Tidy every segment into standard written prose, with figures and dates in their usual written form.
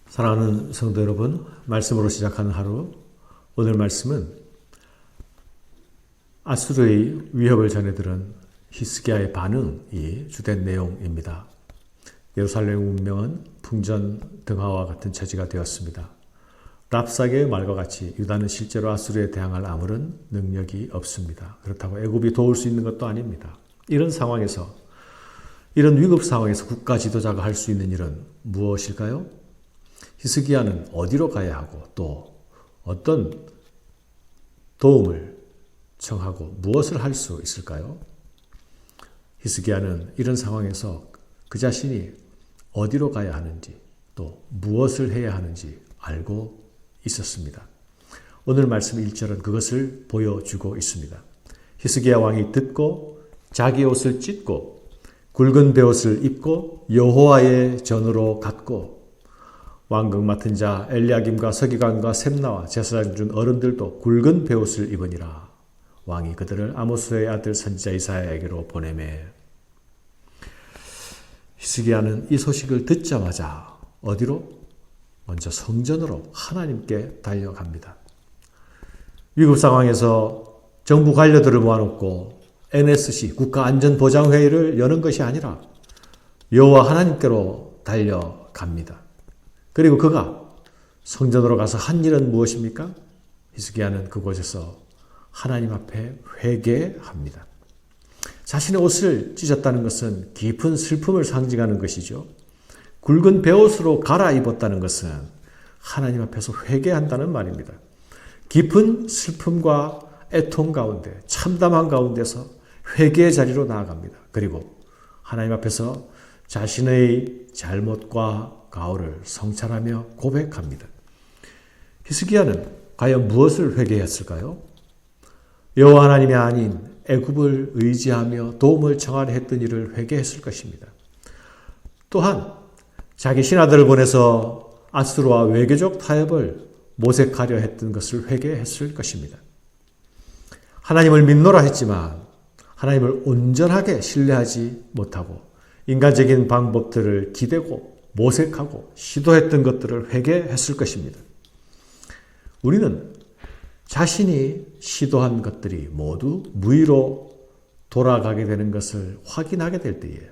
사랑하는 성도 여러분, 말씀으로 시작하는 하루, 오늘 말씀은 아수르의 위협을 전해들은 히스기야의 반응이 주된 내용입니다. 예루살렘 문명은 풍전등화와 같은 처지가 되었습니다. 랍사게의 말과 같이 유다는 실제로 아수르에 대항할 아무런 능력이 없습니다. 그렇다고 애굽이 도울 수 있는 것도 아닙니다. 이런 상황에서, 이런 위급 상황에서 국가 지도자가 할 수 있는 일은 무엇일까요? 히스기야는 어디로 가야 하고 또 어떤 도움을 청하고 무엇을 할 수 있을까요? 히스기야는 이런 상황에서 그 자신이 어디로 가야 하는지 또 무엇을 해야 하는지 알고 있었습니다. 오늘 말씀 1절은 그것을 보여주고 있습니다. 히스기야 왕이 듣고 자기 옷을 찢고 굵은 베옷을 입고 여호와의 전으로 갔고 왕궁 맡은 자 엘리야김과 서기관과 셈나와 제사장 중 어른들도 굵은 베옷을 입으니라. 왕이 그들을 아모스의 아들 선지자 이사야에게로 보내매. 히스기야는 이 소식을 듣자마자 어디로? 먼저 성전으로 하나님께 달려갑니다. 위급 상황에서 정부 관료들을 모아놓고 NSC 국가안전보장회의를 여는 것이 아니라 여호와 하나님께로 달려갑니다. 그리고 그가 성전으로 가서 한 일은 무엇입니까? 히스기야는 그곳에서 하나님 앞에 회개합니다. 자신의 옷을 찢었다는 것은 깊은 슬픔을 상징하는 것이죠. 굵은 베옷으로 갈아입었다는 것은 하나님 앞에서 회개한다는 말입니다. 깊은 슬픔과 애통 가운데, 참담한 가운데서 회개의 자리로 나아갑니다. 그리고 하나님 앞에서 자신의 잘못과 가오를 성찰하며 고백합니다. 히스기야는 과연 무엇을 회개했을까요? 여호와 하나님이 아닌 애굽을 의지하며 도움을 청하려 했던 일을 회개했을 것입니다. 또한 자기 신하들을 보내서 아수르와 외교적 타협을 모색하려 했던 것을 회개했을 것입니다. 하나님을 믿노라 했지만 하나님을 온전하게 신뢰하지 못하고 인간적인 방법들을 기대고 모색하고 시도했던 것들을 회개했을 것입니다. 우리는 자신이 시도한 것들이 모두 무의로 돌아가게 되는 것을 확인하게 될 때에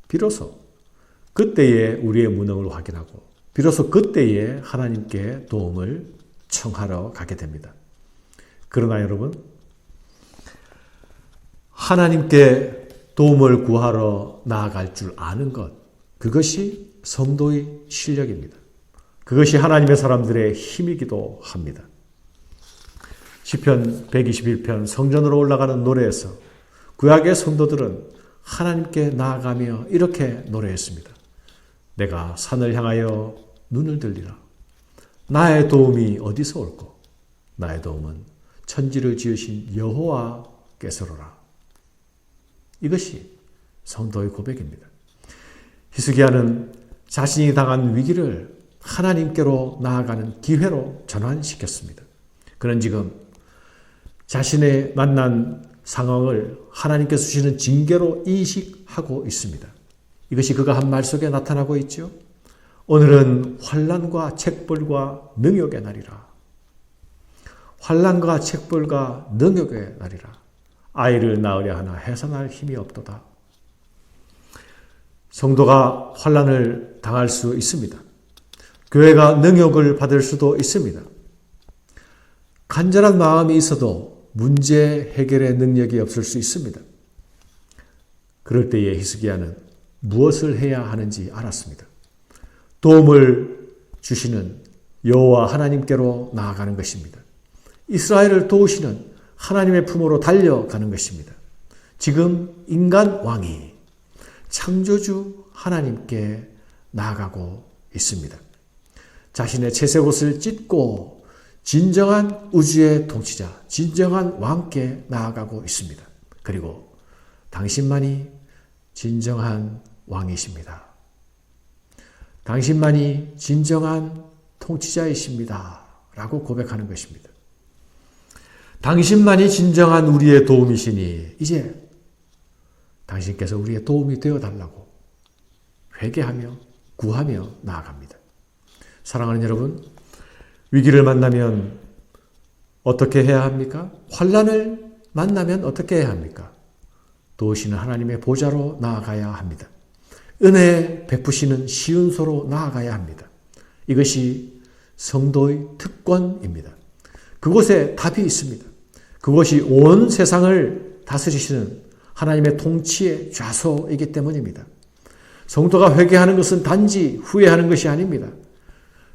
비로소 그때에 우리의 무능을 확인하고 비로소 그때에 하나님께 도움을 청하러 가게 됩니다. 그러나 여러분, 하나님께 도움을 구하러 나아갈 줄 아는 것, 그것이 성도의 실력입니다. 그것이 하나님의 사람들의 힘이기도 합니다. 시편 121편 성전으로 올라가는 노래에서 구약의 성도들은 하나님께 나아가며 이렇게 노래했습니다. 내가 산을 향하여 눈을 들리라. 나의 도움이 어디서 올꼬? 나의 도움은 천지를 지으신 여호와께서로라. 이것이 성도의 고백입니다. 히스기야는 자신이 당한 위기를 하나님께로 나아가는 기회로 전환시켰습니다. 그는 지금 자신의 만난 상황을 하나님께서 주시는 징계로 인식하고 있습니다. 이것이 그가 한 말 속에 나타나고 있죠. 오늘은 환난과 책벌과 능욕의 날이라. 환난과 책벌과 능욕의 날이라. 아이를 낳으려 하나 해산할 힘이 없도다. 성도가 환난을 당할 수 있습니다. 교회가 능욕을 받을 수도 있습니다. 간절한 마음이 있어도 문제 해결의 능력이 없을 수 있습니다. 그럴 때에 히스기야는 무엇을 해야 하는지 알았습니다. 도움을 주시는 여호와 하나님께로 나아가는 것입니다. 이스라엘을 도우시는 하나님의 품으로 달려가는 것입니다. 지금 인간 왕이 창조주 하나님께 나아가고 있습니다. 자신의 채색옷을 찢고 진정한 우주의 통치자, 진정한 왕께 나아가고 있습니다. 그리고 당신만이 진정한 왕이십니다. 당신만이 진정한 통치자이십니다. 라고 고백하는 것입니다. 당신만이 진정한 우리의 도움이시니 이제 당신께서 우리의 도움이 되어달라고 회개하며 구하며 나아갑니다. 사랑하는 여러분, 위기를 만나면 어떻게 해야 합니까? 환난을 만나면 어떻게 해야 합니까? 도우시는 하나님의 보좌로 나아가야 합니다. 은혜 베푸시는 시은소로 나아가야 합니다. 이것이 성도의 특권입니다. 그곳에 답이 있습니다. 그것이 온 세상을 다스리시는 하나님의 통치의 좌소이기 때문입니다. 성도가 회개하는 것은 단지 후회하는 것이 아닙니다.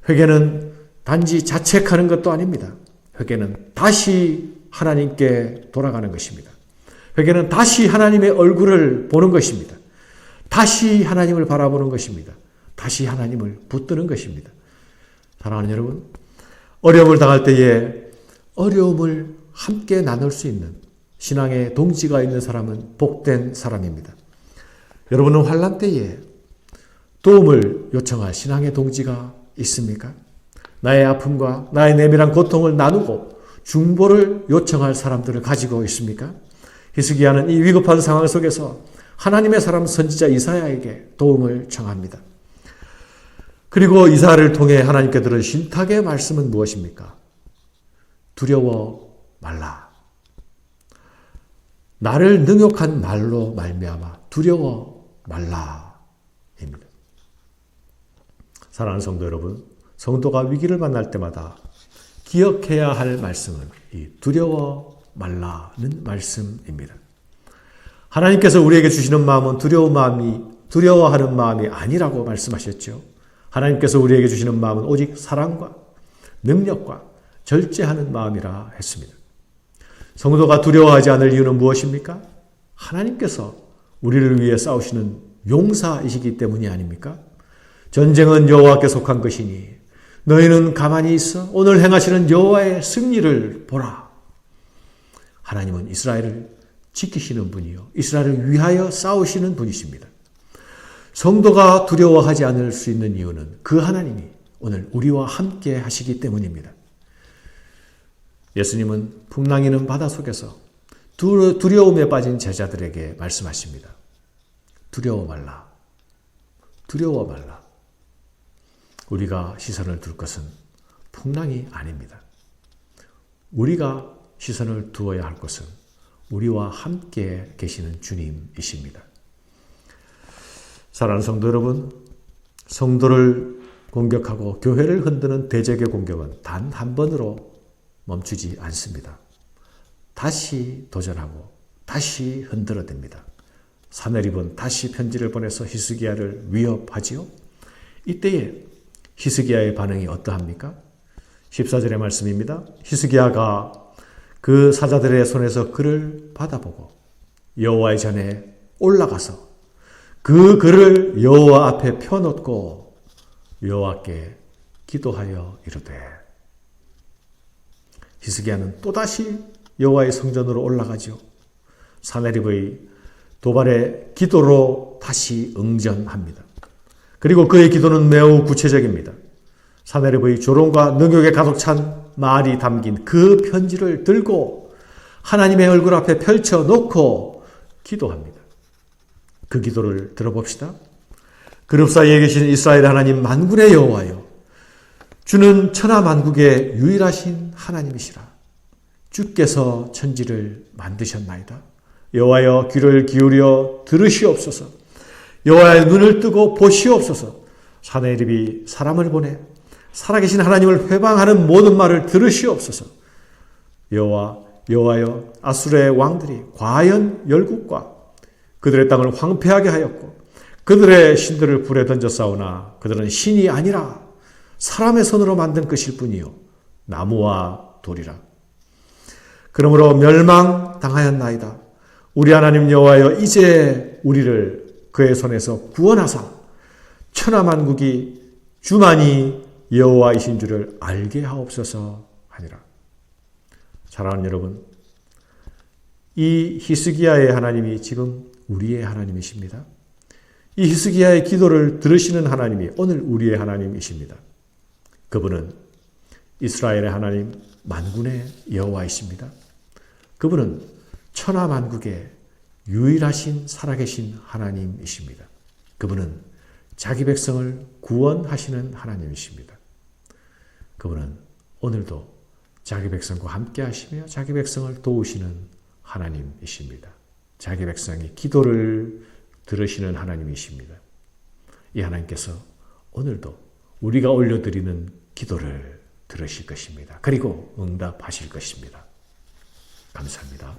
회개는 단지 자책하는 것도 아닙니다. 회개는 다시 하나님께 돌아가는 것입니다. 회개는 다시 하나님의 얼굴을 보는 것입니다. 다시 하나님을 바라보는 것입니다. 다시 하나님을 붙드는 것입니다. 사랑하는 여러분, 어려움을 당할 때에 어려움을 함께 나눌 수 있는 신앙의 동지가 있는 사람은 복된 사람입니다. 여러분은 환난 때에 도움을 요청할 신앙의 동지가 있습니까? 나의 아픔과 나의 내밀한 고통을 나누고 중보를 요청할 사람들을 가지고 있습니까? 히스기야는 이 위급한 상황 속에서 하나님의 사람 선지자 이사야에게 도움을 청합니다. 그리고 이사야를 통해 하나님께 들은 신탁의 말씀은 무엇입니까? 두려워 말라. 나를 능욕한 말로 말미암아 두려워 말라입니다. 사랑하는 성도 여러분, 성도가 위기를 만날 때마다 기억해야 할 말씀은 이 두려워 말라는 말씀입니다. 하나님께서 우리에게 주시는 마음은 두려워하는 마음이 아니라고 말씀하셨죠. 하나님께서 우리에게 주시는 마음은 오직 사랑과 능력과 절제하는 마음이라 했습니다. 성도가 두려워하지 않을 이유는 무엇입니까? 하나님께서 우리를 위해 싸우시는 용사이시기 때문이 아닙니까? 전쟁은 여호와께 속한 것이니 너희는 가만히 있어 오늘 행하시는 여호와의 승리를 보라. 하나님은 이스라엘을 지키시는 분이요 이스라엘을 위하여 싸우시는 분이십니다. 성도가 두려워하지 않을 수 있는 이유는 그 하나님이 오늘 우리와 함께 하시기 때문입니다. 예수님은 풍랑이는 바다 속에서 두려움에 빠진 제자들에게 말씀하십니다. 두려워 말라. 두려워 말라. 우리가 시선을 둘 것은 풍랑이 아닙니다. 우리가 시선을 두어야 할 것은 우리와 함께 계시는 주님이십니다. 사랑하는 성도 여러분, 성도를 공격하고 교회를 흔드는 대적의 공격은 단 한 번으로 멈추지 않습니다. 다시 도전하고 다시 흔들어댑니다. 사내립은 다시 편지를 보내서 히스기야를 위협하지요. 이때에 히스기야의 반응이 어떠합니까? 14절의 말씀입니다. 히스기야가 그 사자들의 손에서 글을 받아보고 여호와의 전에 올라가서 그 글을 여호와 앞에 펴놓고 여호와께 기도하여 이르되. 히스기야는 또다시 여호와의 성전으로 올라가죠. 사내립의 도발의 기도로 다시 응전합니다. 그리고 그의 기도는 매우 구체적입니다. 사내립의 조롱과 능욕에 가득 찬 말이 담긴 그 편지를 들고 하나님의 얼굴 앞에 펼쳐놓고 기도합니다. 그 기도를 들어봅시다. 그룹 사이에 계신 이스라엘 하나님 만군의 여호와여, 주는 천하 만국의 유일하신 하나님이시라. 주께서 천지를 만드셨나이다. 여호와여, 귀를 기울여 들으시옵소서. 여호와의 눈을 뜨고 보시옵소서. 사내립이 사람을 보내 살아계신 하나님을 회방하는 모든 말을 들으시옵소서. 여호와여, 아수르의 왕들이 과연 열국과 그들의 땅을 황폐하게 하였고 그들의 신들을 불에 던져 싸우나 그들은 신이 아니라 사람의 손으로 만든 것일 뿐이요 나무와 돌이라. 그러므로 멸망당하였나이다. 우리 하나님 여호와여, 이제 우리를 그의 손에서 구원하사 천하 만국이 주만이 여호와이신 줄을 알게 하옵소서 하니라. 사랑하는 여러분, 이 히스기야의 하나님이 지금 우리의 하나님이십니다. 이 히스기야의 기도를 들으시는 하나님이 오늘 우리의 하나님이십니다. 그분은 이스라엘의 하나님 만군의 여호와이십니다. 그분은 천하 만국의 유일하신 살아계신 하나님이십니다. 그분은 자기 백성을 구원하시는 하나님이십니다. 그분은 오늘도 자기 백성과 함께 하시며 자기 백성을 도우시는 하나님이십니다. 자기 백성의 기도를 들으시는 하나님이십니다. 이 하나님께서 오늘도 우리가 올려드리는 기도를 들으실 것입니다. 그리고 응답하실 것입니다. 감사합니다.